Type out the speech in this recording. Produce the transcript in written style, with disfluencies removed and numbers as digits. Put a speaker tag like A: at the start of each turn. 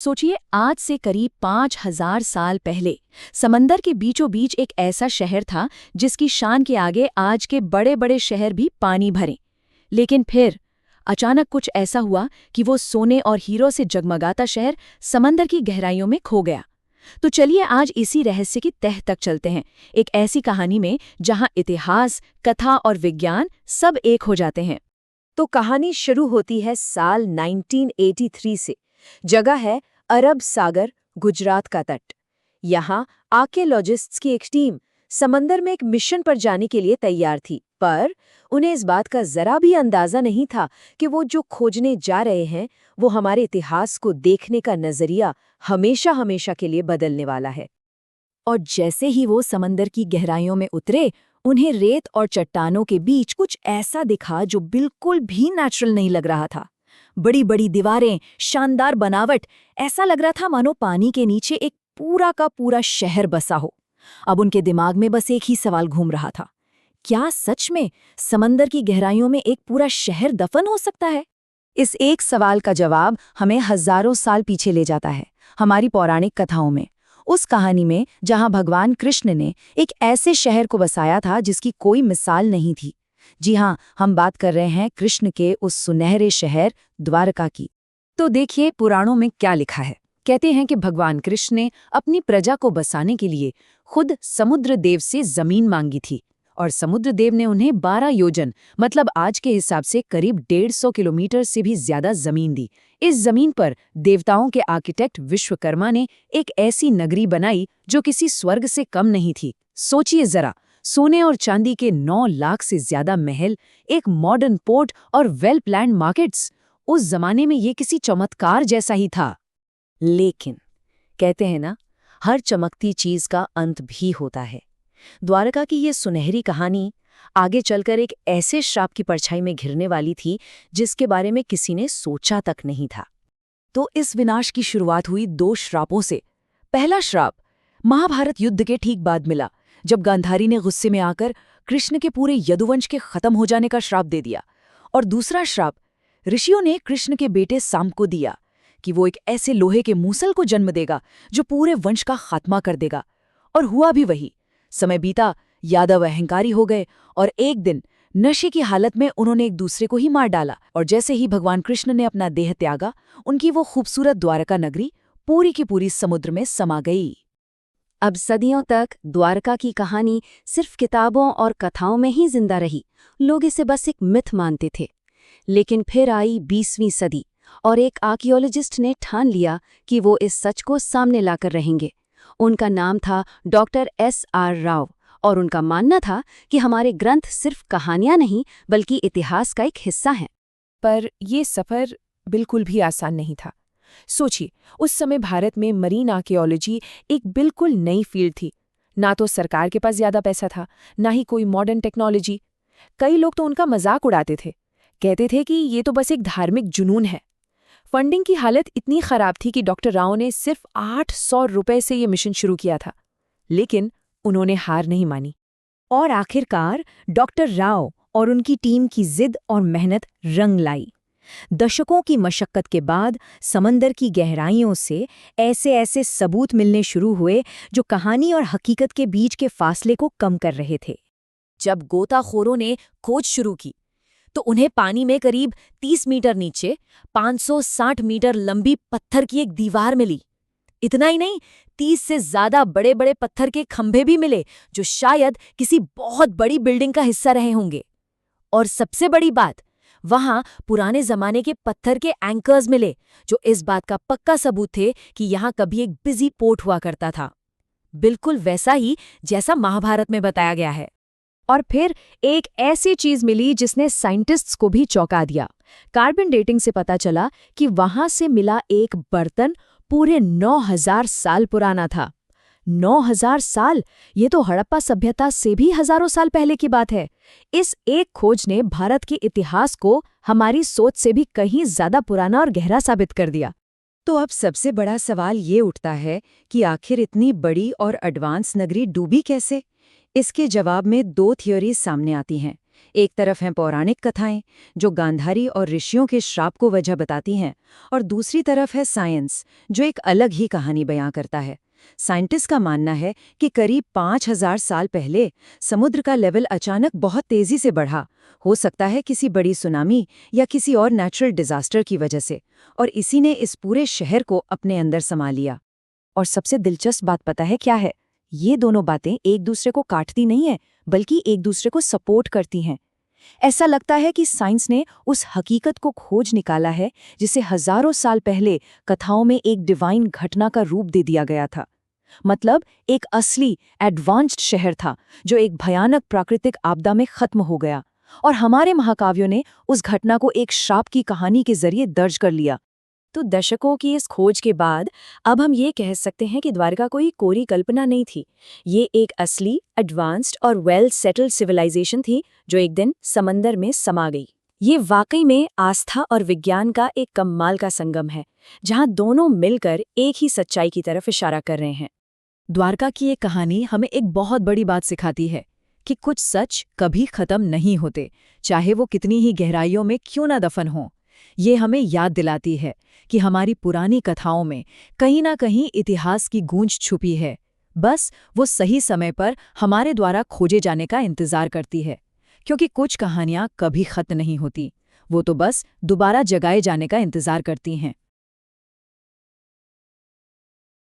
A: सोचिए, आज से करीब 5000 साल पहले समंदर के बीचों बीच एक ऐसा शहर था जिसकी शान के आगे आज के बड़े बड़े शहर भी पानी भरे। लेकिन फिर अचानक कुछ ऐसा हुआ कि वो सोने और हीरो से जगमगाता शहर समंदर की गहराइयों में खो गया। तो चलिए आज इसी रहस्य की तह तक चलते हैं, एक ऐसी कहानी में जहां इतिहास, कथा और विज्ञान सब एक हो जाते हैं।
B: तो कहानी शुरू होती है साल 1983 से। जगह है अरब सागर, गुजरात का तट। यहाँ आर्कियोलॉजिस्ट्स की एक टीम समंदर में एक मिशन पर जाने के लिए तैयार थी, पर उन्हें इस बात का जरा भी अंदाजा नहीं था कि वो जो खोजने जा रहे हैं वो हमारे इतिहास को देखने का नजरिया हमेशा हमेशा के लिए बदलने वाला है।
A: और जैसे ही वो समंदर की गहराइयों में उतरे, उन्हें रेत और चट्टानों के बीच कुछ ऐसा दिखा जो बिल्कुल भी नेचुरल नहीं लग रहा था। बड़ी बड़ी दीवारें, शानदार बनावट, ऐसा लग रहा था मानो पानी के नीचे एक पूरा का पूरा शहर बसा हो। अब उनके दिमाग में बस एक ही सवाल घूम रहा था, क्या सच में समंदर की गहराइयों में एक पूरा शहर दफन हो सकता है?
B: इस एक सवाल का जवाब हमें हजारों साल पीछे ले जाता है, हमारी पौराणिक कथाओं में। उस कहानी में जहां भगवान कृष्ण ने एक ऐसे शहर को बसाया था जिसकी कोई मिसाल नहीं थी। जी हाँ, हम बात कर रहे हैं कृष्ण के उस सुनहरे शहर द्वारका की। तो देखिए पुराणों में क्या लिखा है। कहते हैं कि भगवान कृष्ण ने अपनी प्रजा को बसाने के लिए खुद समुद्र देव से जमीन मांगी थी, और समुद्र देव ने उन्हें 12 योजन मतलब आज के हिसाब से करीब 150 किलोमीटर से भी ज्यादा जमीन दी। इस जमीन पर देवताओं के आर्किटेक्ट विश्वकर्मा ने एक ऐसी नगरी बनाई जो किसी स्वर्ग से कम नहीं थी। सोचिए जरा, सोने और चांदी के 9 लाख से ज्यादा महल, एक मॉडर्न पोर्ट और वेल प्लान्ड मार्केट्स। उस जमाने में ये किसी चमत्कार जैसा ही था। लेकिन कहते हैं ना, हर चमकती चीज का अंत भी होता है। द्वारका की ये सुनहरी कहानी आगे चलकर एक ऐसे श्राप की परछाई में घिरने वाली थी जिसके बारे में किसी ने सोचा तक नहीं था। तो इस विनाश की शुरुआत हुई 2 श्रापों से। पहला श्राप महाभारत युद्ध के ठीक बाद मिला, जब गांधारी ने गुस्से में आकर कृष्ण के पूरे यदुवंश के खत्म हो जाने का श्राप दे दिया। और दूसरा श्राप ऋषियों ने कृष्ण के बेटे सांब को दिया कि वो एक ऐसे लोहे के मूसल को जन्म देगा जो पूरे वंश का खात्मा कर देगा। और हुआ भी वही। समय बीता, यादव अहंकारी हो गए और एक दिन नशे की हालत में उन्होंने एक दूसरे को ही मार डाला। और जैसे ही भगवान कृष्ण ने अपना देह त्यागा, उनकी वो खूबसूरत द्वारका नगरी पूरी की पूरी समुद्र में समा गई। अब सदियों तक द्वारका की कहानी सिर्फ किताबों और कथाओं में ही जिंदा रही। लोग इसे बस एक मिथ मानते थे। लेकिन फिर आई 20वीं सदी और एक आर्कियोलॉजिस्ट ने ठान लिया कि वो इस सच को सामने लाकर रहेंगे। उनका नाम था डॉक्टर S.R. राव, और उनका मानना था कि हमारे ग्रंथ सिर्फ कहानियां नहीं बल्कि इतिहास का एक हिस्सा हैं।
C: पर ये सफर बिल्कुल भी आसान नहीं था। सोचिए, उस समय भारत में मरीन आर्कियोलॉजी एक बिल्कुल नई फील्ड थी। ना तो सरकार के पास ज्यादा पैसा था, ना ही कोई मॉडर्न टेक्नोलॉजी। कई लोग तो उनका मजाक उड़ाते थे, कहते थे कि ये तो बस एक धार्मिक जुनून है। फंडिंग की हालत इतनी खराब थी कि डॉक्टर राव ने सिर्फ 800 रुपए से ये मिशन शुरू किया था। लेकिन उन्होंने हार नहीं मानी।
A: और आखिरकार डॉक्टर राव और उनकी टीम की जिद और मेहनत रंग लाई। दशकों की मशक्कत के बाद समंदर की गहराइयों से ऐसे ऐसे सबूत मिलने शुरू हुए जो कहानी और हकीकत के बीच के फासले को कम कर रहे थे। जब गोताखोरों ने खोज शुरू की तो उन्हें पानी में करीब 30 मीटर नीचे 560 मीटर लंबी पत्थर की एक दीवार मिली। इतना ही नहीं, 30 से ज्यादा बड़े बड़े पत्थर के खंभे भी मिले जो शायद किसी बहुत बड़ी बिल्डिंग का हिस्सा रहे होंगे। और सबसे बड़ी बात, वहां पुराने जमाने के पत्थर के एंकर्स मिले जो इस बात का पक्का सबूत थे कि यहां कभी एक बिजी पोर्ट हुआ करता था, बिल्कुल वैसा ही जैसा महाभारत में बताया गया है। और फिर एक ऐसी चीज मिली जिसने साइंटिस्ट्स को भी चौंका दिया। कार्बन डेटिंग से पता चला कि वहां से मिला एक बर्तन पूरे 9000 साल पुराना था। 9000 साल, ये तो हड़प्पा सभ्यता से भी हजारों साल पहले की बात है। इस एक खोज ने भारत के इतिहास को हमारी सोच से भी कहीं ज्यादा पुराना और गहरा साबित कर दिया।
B: तो अब सबसे बड़ा सवाल ये उठता है कि आखिर इतनी बड़ी और एडवांस नगरी डूबी कैसे? इसके जवाब में 2 थियोरीज सामने आती हैं। एक तरफ हैं पौराणिक कथाएं जो गांधारी और ऋषियों के श्राप को वजह बताती हैं, और दूसरी तरफ है साइंस जो एक अलग ही कहानी बयां करता है। साइंटिस्ट का मानना है कि करीब 5000 साल पहले समुद्र का लेवल अचानक बहुत तेजी से बढ़ा, हो सकता है किसी बड़ी सुनामी या किसी और नेचुरल डिजास्टर की वजह से, और इसी ने इस पूरे शहर को अपने अंदर समा लिया।
A: और सबसे दिलचस्प बात पता है क्या है? ये दोनों बातें एक दूसरे को काटती नहीं है, बल्कि एक दूसरे को सपोर्ट करती हैं। ऐसा लगता है कि साइंस ने उस हकीकत को खोज निकाला है जिसे हजारों साल पहले कथाओं में एक डिवाइन घटना का रूप दे दिया गया था। मतलब एक असली एडवांस्ड शहर था जो एक भयानक प्राकृतिक आपदा में खत्म हो गया, और हमारे महाकाव्यों ने उस घटना को एक श्राप की कहानी के जरिए दर्ज कर लिया। तो दशकों की इस खोज के बाद अब हम ये कह सकते हैं कि द्वारका कोई कोरी कल्पना नहीं थी। ये एक असली, एडवांस्ड और वेल सेटल्ड सिविलाइजेशन थी जो एक दिन समंदर में समा गई। ये वाकई में आस्था और विज्ञान का एक कमाल का संगम है, जहां दोनों मिलकर एक ही सच्चाई की तरफ इशारा कर रहे हैं। द्वारका की ये कहानी हमें एक बहुत बड़ी बात सिखाती है कि कुछ सच कभी खत्म नहीं होते, चाहे वो कितनी ही गहराइयों में क्यों ना दफन हो। ये हमें याद दिलाती है कि हमारी पुरानी कथाओं में कहीं ना कहीं इतिहास की गूंज छुपी है, बस वो सही समय पर हमारे द्वारा खोजे जाने का इंतजार करती है। क्योंकि कुछ कहानियां कभी खत्म नहीं होती, वो तो बस दोबारा जगाए जाने का इंतजार करती हैं।